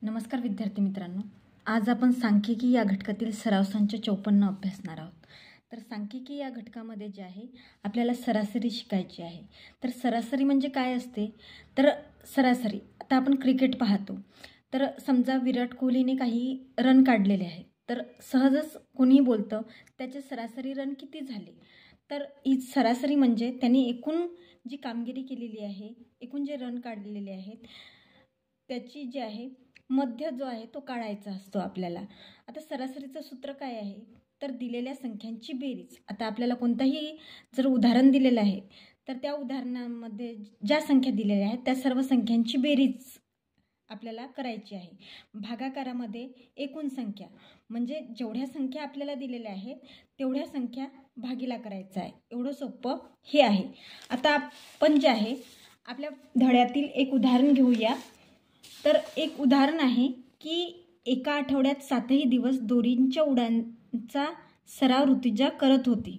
नमस्कार विद्यार्थी मित्रांनो, आज आपण सांख्यिकी या घटकातील सराव संच 54 अभ्यासणार आहोत। तर सांख्यिकी या घटकामध्ये जे आहे आपल्याला सरासरी शिकायची आहे। तर सरासरी म्हणजे काय असते? तर सरासरी आता आपण क्रिकेट पाहतो, तर समजा विराट कोहलीने काही रन काढलेले आहेत, तर सहजच कोणी बोलतं त्याचे सरासरी रन किती झाले। तर ही सरासरी म्हणजे त्यांनी एकूण जी कामगिरी केलेली आहे, एकूण जे रन काढलेले आहेत त्याची जे आहे मध्य जो आहे तो काढायचा असतो आपल्याला। आता सरासरीचं सूत्र काय आहे? तर दिलेल्या संख्यांची बेरीज। आता आपल्याला कोणताही जर उदाहरण दिलेलं आहे तर त्या उदाहरणामध्ये ज्या संख्या दिलेल्या आहेत त्या सर्व संख्यांची बेरीज आपल्याला करायची आहे। भागाकारामध्ये एकूण संख्या म्हणजे जेवढ्या संख्या आपल्याला दिलेल्या आहेत तेवढ्या संख्या भागीला करायचा आहे। एवढं सोपं हे आहे। आता आपण जे आहे आपल्या धड्यातील एक उदाहरण घेऊया। तर एक उदाहरण आहे की एका आठवड्यात 7ही दिवस दोरींच्या उड्यांचा सराव ऋतुजा करत होती।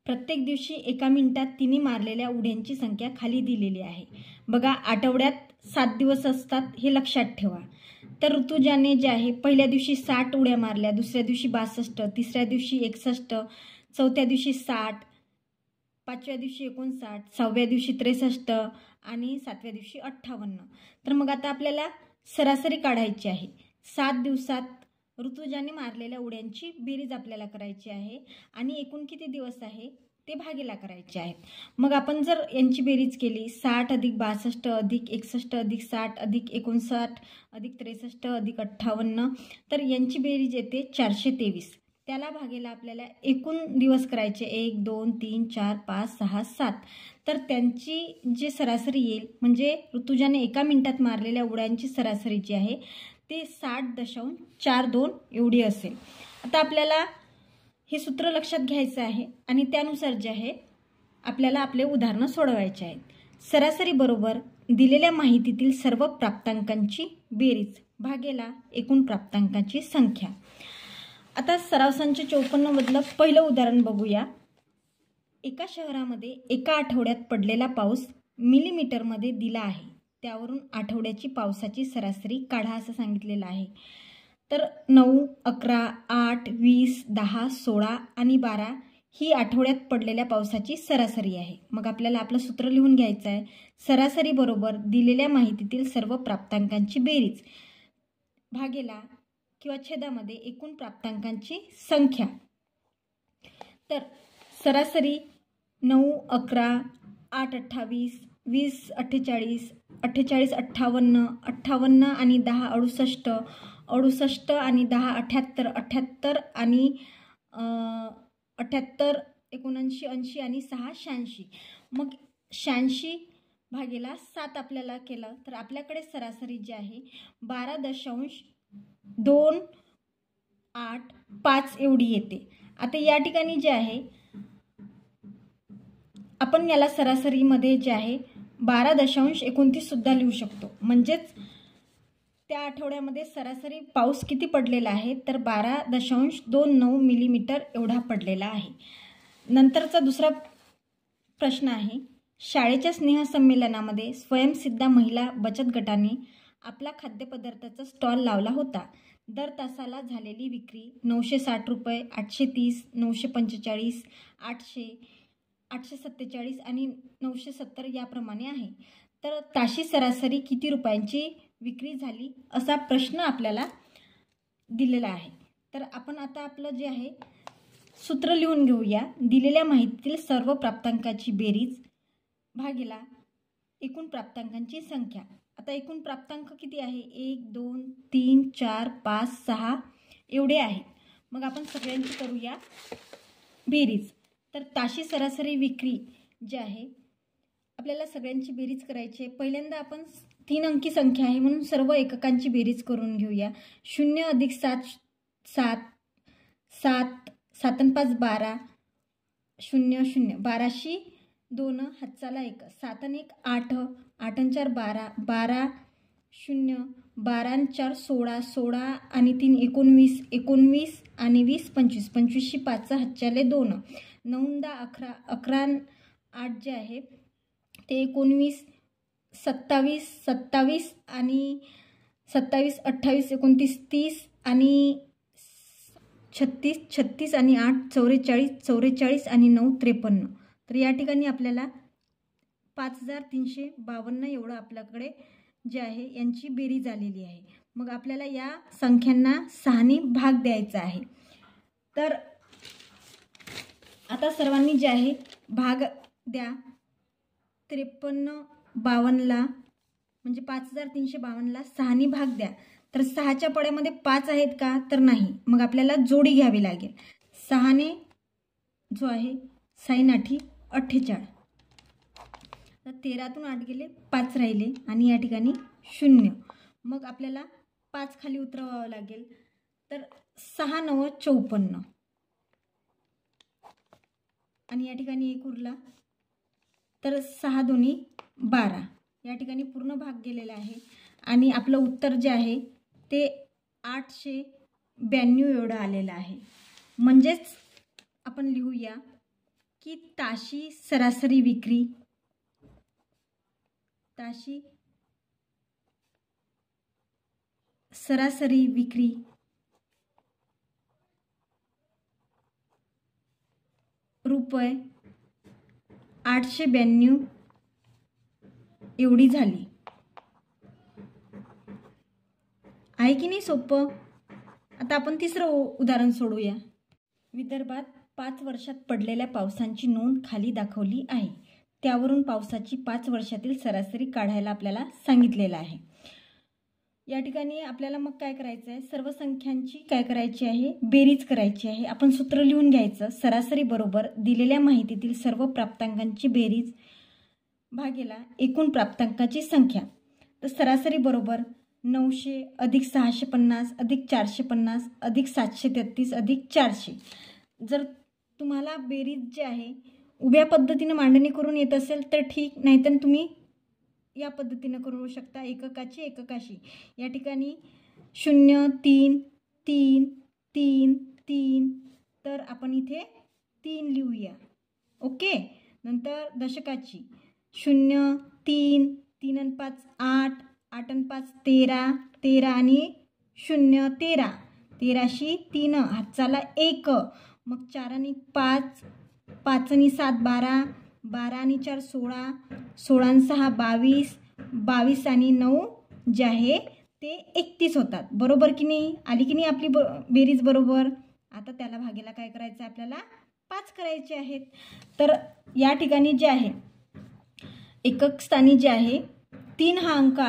प्रत्येक दिवशी एका मिनिटात तिने मारलेल्या उड्यांची संख्या खाली दिलेली आहे। बघा, आठवड्यात 7 दिवस असतात हे लक्षात ठेवा। तर ऋतुजाने जे आहे पहिल्या दिवशी 60 उड्या मारल्या, दुसऱ्या दिवशी 62, तिसऱ्या दिवशी 61, चौथ्या दिवशी 60, पाचव्या दिवशी 59, 6व्या दिवशी 63 आणि 7व्या दिवशी 58। तर मग आता आपल्याला सरासरी काढायची आहे। 7 दिवसात ऋतुजाने मारलेल्या उड्यांची बेरीज आपल्याला करायची आहे आणि एकूण किती दिवस आहे ते भागीला करायचे आहेत। मग आपण जर यांची बेरीज केली 60 + 62 + 61 + 60 + 59 + 63 + 58, तर यांची बेरीज येते 423। त्याला भागेला आपल्याला एकूण दिवस करायचे 1 2 3 4 5 6 7। तर त्यांची जी सरासरी येईल म्हणजे ऋतुजाने एका मिनिटात मारलेल्या उड्यांची सरासरी जी आहे ते 60.42 एवढी असेल। आता आपल्याला हे सूत्र लक्षात घ्यायचं आहे आणि त्यानुसार जे आहे आपल्याला आपले उदाहरण सोडवायचे आहेत। सरासरी बरोबर दिलेल्या माहितीतील सर्व प्राप्तांकांची बेरीज भागेला एकूण प्राप्तांकांची संख्या। आता सराव संच 54 मधलं पहिलं उदाहरण बघूया। एका शहरामध्ये एका आठवड्यात पडलेला पाऊस मिलीमीटरमध्ये दिला आहे, त्यावरून आठवड्याची पावसाची सरासरी काढा असं सांगितलेलं आहे। तर 9, 11, 8, 20, 10, 16 आणि 12 ही आठवड्यात पडलेल्या पावसाची सरासरी आहे। मग आपल्याला आपलं सूत्र लिहून घ्यायचं आहे। सरासरी बरोबर दिलेल्या माहितीतील सर्व प्राप्तांकांची बेरीज भागेला किंवा छेदामध्ये एकूण प्राप्तांकांची संख्या। तर सरासरी 9, 11, 8, 28, 20, 48, 48, 58, 58 आणि 10, 68, 68 आणि 10, 78, 78 आणि 78, 79, 80 आणि 6, 86। मग 86 भागेला 7 आपल्याला केलं तर आपल्याकडे सरासरी जी आहे 12.285 एवढी येते। आता या ठिकाणी जे आहे आपण याला सरासरीमध्ये जे आहे 12.29 सुद्धा लिहू शकतो। म्हणजेच त्या आठवड्यामध्ये सरासरी पाऊस किती पडलेला आहे तर 12.29 मिलीमीटर एवढा पडलेला आहे। नंतरचा दुसरा प्रश्न आहे, शाळेच्या स्नेहसंमेलनामध्ये स्वयंसिद्धा महिला बचत गटाने आपला खाद्यपदार्थाचा स्टॉल लावला होता। दर तासाला झालेली विक्री 960 रुपये, 830, 945, 800, 847 आणि 970 याप्रमाणे आहे। तर ताशी सरासरी किती रुपयांची विक्री झाली असा प्रश्न आपल्याला दिलेला आहे। तर आपण आता आपलं जे आहे सूत्र लिहून घेऊया। दिलेल्या माहितीतील सर्व प्राप्तांकाची बेरीज भागीला एकूण प्राप्तांकांची संख्या। आता एकूण प्राप्तांक किती आहे? 1 2 3 4 5 6 एवढे आहेत। मग आपण सगळ्यांची करूया बेरीज। तर ताशी सरासरी विक्री जी आहे आपल्याला सगळ्यांची बेरीज करायची आहे। पहिल्यांदा आपण 3 अंकी संख्या आहे म्हणून सर्व एककांची बेरीज करून घेऊया। 0 + 7 7, 7, 7 × 5 12, 0 0, 12शी 2 हातचाला 1, 7 × 1 8, 8 × 4 12, 12 0, 12 × 4 16, 16 आणि 3 19, 19 आणि 20 25, 25शी 5 हातचाले 2, 9 10 11, 11 8 जे आहे ते 19, 27, 27 आणि 27, 28, 29, 30 आणि 36, 36 आणि 8, 44, 44 आणि 9, 53. तर या ठिकाणी आपल्याला 5352 एवढं आपल्याकडे जे आहे यांची बेरीज आलेली आहे. मग आपल्याला या संख्यांना 6ने भाग द्यायचा आहे. तर आता सर्वांनी जे आहे भाग द्या. 53 52ला म्हणजे 5352ला 6ने भाग द्या. तर 6च्या पड्यामध्ये 5 आहेत का? तर नाही. मग आपल्याला जोडी घ्यावी लागेल. 6ने जो आहे 6 8 48. तर 13तून 8 गेले, 5 राहिले आणि या ठिकाणी 0. मग आपल्याला 5 खाली उतरवावं लागेल. तर 6 9 54 आणि या ठिकाणी 1 उरला. तर 6 2 12. या ठिकाणी पूर्ण भाग गेलेला आहे आणि आपलं उत्तर जे आहे ते 892 एवढं आलेलं आहे. म्हणजेच आपण लिहूया की ताशी सरासरी विक्री रुपये 892 एवढी झाली. आहे की नाही सोपं? आता आपण तिसरं उदाहरण सोडूया. विदर्भात 5 वर्षात पडलेल्या पावसाची नोंद खाली दाखवली आहे. त्यावरून पावसाची 5 वर्षातील सरासरी काढायला आपल्याला सांगितलेलं आहे. या ठिकाणी आपल्याला मग काय करायचं आहे? सर्व संख्यांची काय करायची आहे? बेरीज करायची आहे. आपण सूत्र लिहून घ्यायचं. सरासरी बरोबर दिलेल्या माहितीतील सर्व प्राप्तांकांची बेरीज भागेला एकूण प्राप्तांकाची संख्या. तर सरासरी बरोबर 900 अधिक 650 अधिक 450 अधिक 733 अधिक 400. जर तुम्हाला बेरीज जे आहे उभ्या पद्धतीने मांडणी करून येत असेल तर ठीक, नाहीतर तुम्ही या पद्धतीने करू शकता. एककाशी या ठिकाणी 0 3 3 3 3. तर आपण इथे 3 लिहूया. ओके. नंतर दशकाची 0 3 3 आणि 5 8 8 आणि 5 13 13 आणि 0 13. 13शी 3 हातचाला 1. मग 4 आणि 5 5 आणि 7 12 12 आणि 4 16 16 आणि 6 22 22 आणि 9 जे आहे ते 31 होतात. बरोबर की नाही? आली की नाही आपली बेरीज बरोबर? आता त्याला भागेला काय करायचं आपल्याला? 5 करायचे आहेत. तर या ठिकाणी जे आहे एकक स्थानी जे आहे 3 हा अंक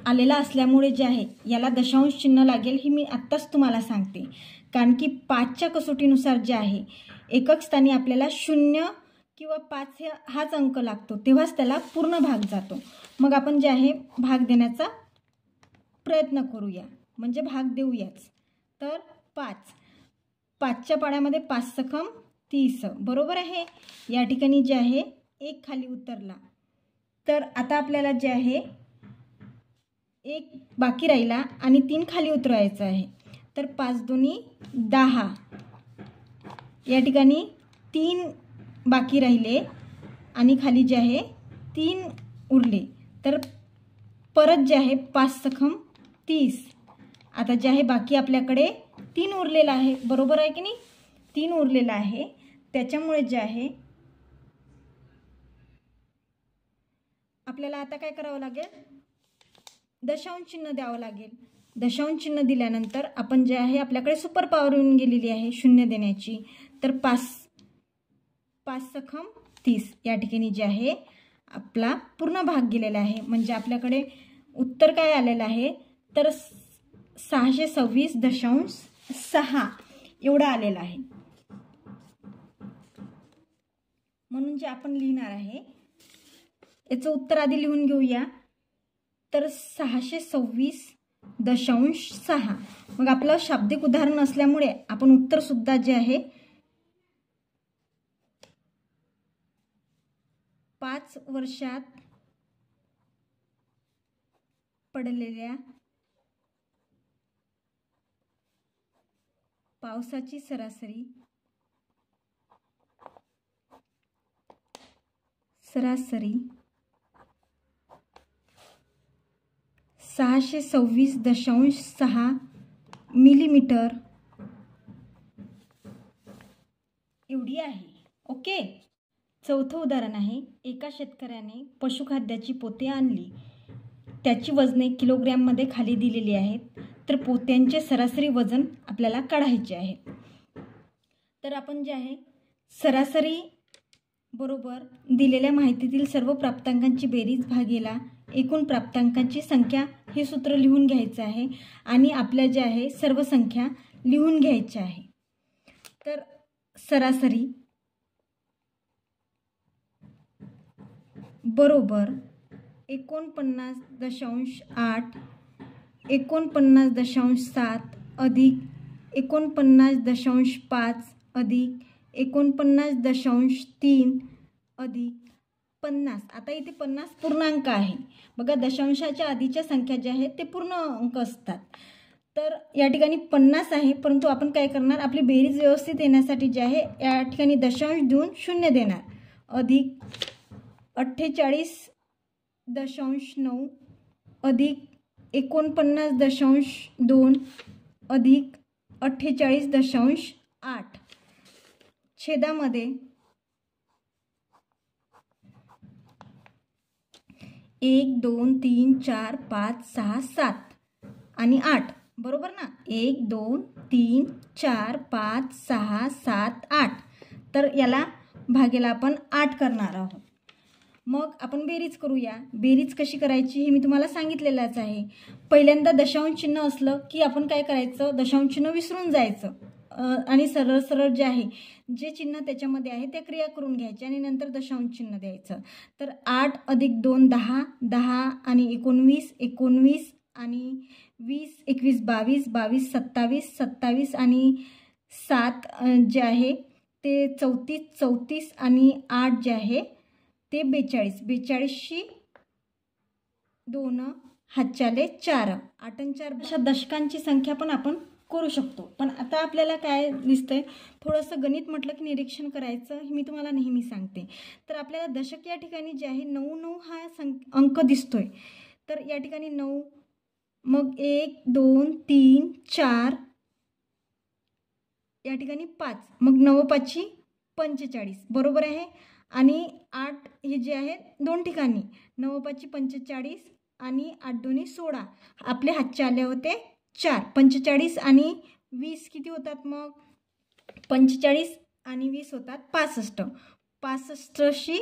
आलेला असल्यामुळे जे आहे याला दशांश चिन्ह लागेल. ही मी आत्ताच तुम्हाला सांगते. कारण की 5च्या कसोटीनुसार जे आहे एकक स्थानी आपल्याला 0 किंवा 5 हाच अंक लागतो, तेव्हाच त्याला पूर्ण भाग जातो. मग आपण जे आहे भाग देण्याचा प्रयत्न करूया, म्हणजे भाग देऊयाच. तर 5च्या पाड्यामध्ये 5 सखम 30. बरोबर आहे. या ठिकाणी जे आहे 1 खाली उतरला. तर आता आपल्याला जे आहे 1 बाकी राहिला आणि 3 खाली उतरवायचं आहे. तर 5 2 10. या ठिकाणी 3 बाकी राहिले आणि खाली जे आहे 3 उरले. तर परत जे आहे 5 सखम 30. आता जे आहे बाकी आपल्याकडे 3 उरलेला आहे. बरोबर आहे की नाही? 3 उरलेला आहे. त्याच्यामुळे जे आहे आपल्याला आता काय करावं लागेल? दशांश चिन्ह द्यावं लागेल. दशांश चिन्ह दिल्यानंतर आपण जे आहे आपल्याकडे सुपर पॉवर येऊन गेलेली आहे 0 देण्याची. तर 5 सखम 30 या ठिकाणी जे आहे आपला पूर्ण भाग गेलेला आहे. म्हणजे आपल्याकडे उत्तर काय आलेलं आहे? तर 626.6 एवढं आलेलं आहे. म्हणून जे आपण लिहिणार आहे याचं उत्तर आधी लिहून घेऊया. तर 626.6. मग आपलं शाब्दिक उदाहरण असल्यामुळे आपण उत्तर सुद्धा जे आहे 5 वर्षात पडलेल्या पावसाची सरासरी 626.6 मिलीमीटर एवढी आहे. ओके. चौथं उदाहरण आहे, एका शेतकऱ्याने पशुखाद्याची पोते आणली. त्याची वजने किलोग्रॅममध्ये खाली दिलेली आहेत. तर पोत्यांचे सरासरी वजन आपल्याला काढायचे आहे. तर आपण जे आहे सरासरी बरोबर दिलेल्या माहितीतील सर्व प्राप्तांकांची बेरीज भागेला एकूण प्राप्तांकांची संख्या हे सूत्र लिहून घ्यायचं आहे आणि आपल्या जे आहे सर्व संख्या लिहून घ्यायच्या आहे. तर सरासरी बरोबर 49.8 49.7 अधिक 49.5 अधिक 49.3 अधिक 50. आता इथे 50 पूर्णांक आहे. बघा दशांशाच्या आधीच्या संख्या ज्या आहेत ते पूर्ण अंक असतात. तर या ठिकाणी 50 आहे, परंतु आपण काय करणार, आपली बेरीज व्यवस्थित येण्यासाठी जे आहे या ठिकाणी दशांश देऊन 0 देणार. अधिक 48.9 अधिक 49.2 अधिक 48.8 छेदामध्ये 1 2 3 4 5 6 7 आणि 8 बरोबर ना. 1 2 3 4 5 6 7 8. तर याला भागेला आपण 8 करणार आहोत. मग आपण बेरीज करूया. बेरीज कशी करायची हे मी तुम्हाला सांगितलेलंच आहे. पहिल्यांदा दशांश चिन्ह असलं की आपण काय करायचं, दशांश चिन्ह विसरून जायचं आणि सरळ सरळ जे आहे जे चिन्ह त्याच्यामध्ये आहे ते क्रिया करून घ्यायचे आणि नंतर दशांश चिन्ह द्यायचं. तर 8 अधिक 2 10 10 आणि 19 19 आणि 20 21 22 22 27 27 आणि 7 जे आहे ते 34 34 आणि 8 जे आहे ते 42 42 2 हातच्याले 4 8 आणि 4 अशा दशकांची संख्या पण आपण करू शकतो. पण आता आपल्याला काय दिसतंय, थोडंसं गणित म्हटलं की निरीक्षण करायचं हे मी तुम्हाला नेहमी सांगते. तर आपल्याला दशक या ठिकाणी जे आहे 9 9 हा अंक दिसतोय. तर या ठिकाणी 9, मग 1 2 3 4 या ठिकाणी 5, मग 9 5 45 बरोबर आहे. आणि 8 हे जे आहे दोन ठिकाणी 9 5 45 आणि 8 2 16 आपले हातचे आले होते 4. 45 आणि 20 किती होतात, मग 45 आणि 20 होतात 65. 65शी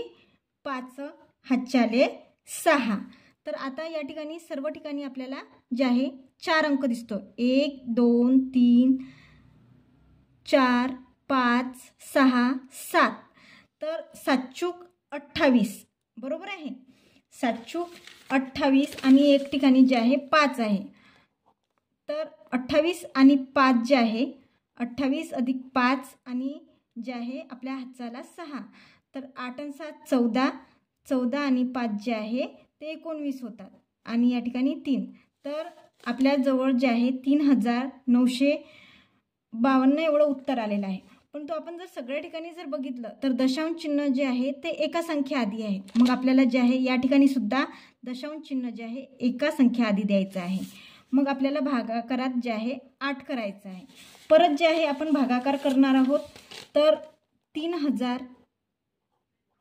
5 हातचे आले 6. तर आता या ठिकाणी सर्व ठिकाणी आपल्याला जे आहे 4 अंक दिसतो. 1 2 3 4 5 6 7. तर 7 28 बरोबर आहे. 7 28 आणि एक ठिकाणी जे आहे 5 आहे. तर 28 आणि 5 जे आहे 28 अधिक 5 आणि जे आहे आपल्या हातचाला 6. तर 8 आणि 7 14 14 आणि 5 जे आहे ते 19 होतात आणि या ठिकाणी 3. तर आपल्या जवळ जे आहे 3952 एवढं उत्तर आलेलं आहे. पण तो आपण जर सगळ्या ठिकाणी जर बघितलं तर दशांश चिन्ह जे आहे ते एका संख्या आधी आहे. मग आपल्याला जे आहे या ठिकाणी सुद्धा दशांश चिन्ह जे आहे एका संख्या आधी द्यायचं आहे. मग आपल्याला भागाकारात जे आहे 8 करायचं आहे. परत जे आहे आपण भागाकार करणार आहोत. तर 3000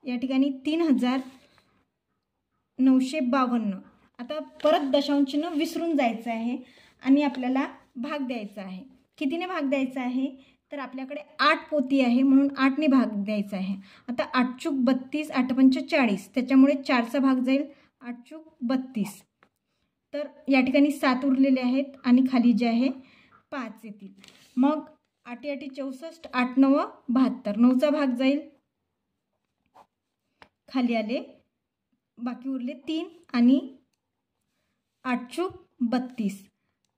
या ठिकाणी 3952. आता परत दशांश चिन्ह विसरून जायचं आहे आणि आपल्याला भाग द्यायचा आहे. कितीने भाग द्यायचा आहे, तर आपल्याकडे 8 पोती आहे म्हणून 8ने भाग द्यायचा आहे. आता 8 चूक 32 8 पंच 40, त्याच्यामुळे 4चा भाग जाईल 8 चूक 32. तर या ठिकाणी 7 उरलेले आहेत आणि खाली जे आहे 5 येतील. मग 8 8 64 8 9 72, 9चा भाग जाईल खाली आले, बाकी उरले 3 आणि 8 चूक 32.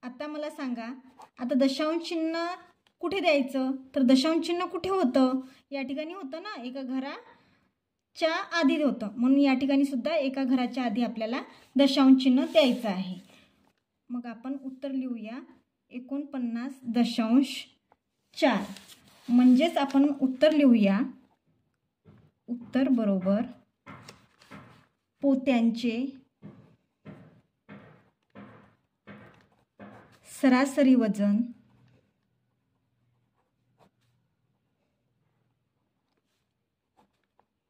आता मला सांगा, आता दशांश चिन्ह कुठे द्यायचं, तर दशांश चिन्ह कुठे होतं, या ठिकाणी होतं ना, एका घराच्या आधी होतं. म्हणून या ठिकाणी सुद्धा एका घराच्या आधी आपल्याला दशांश चिन्ह द्यायचं आहे. मग आपण उत्तर लिहूया 49.4. म्हणजेच आपण उत्तर लिहूया, उत्तर बरोबर पोत्यांचे सरासरी वजन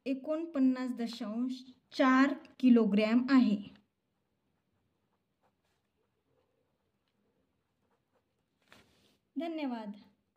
49.4 किलोग्रॅम आहे. धन्यवाद.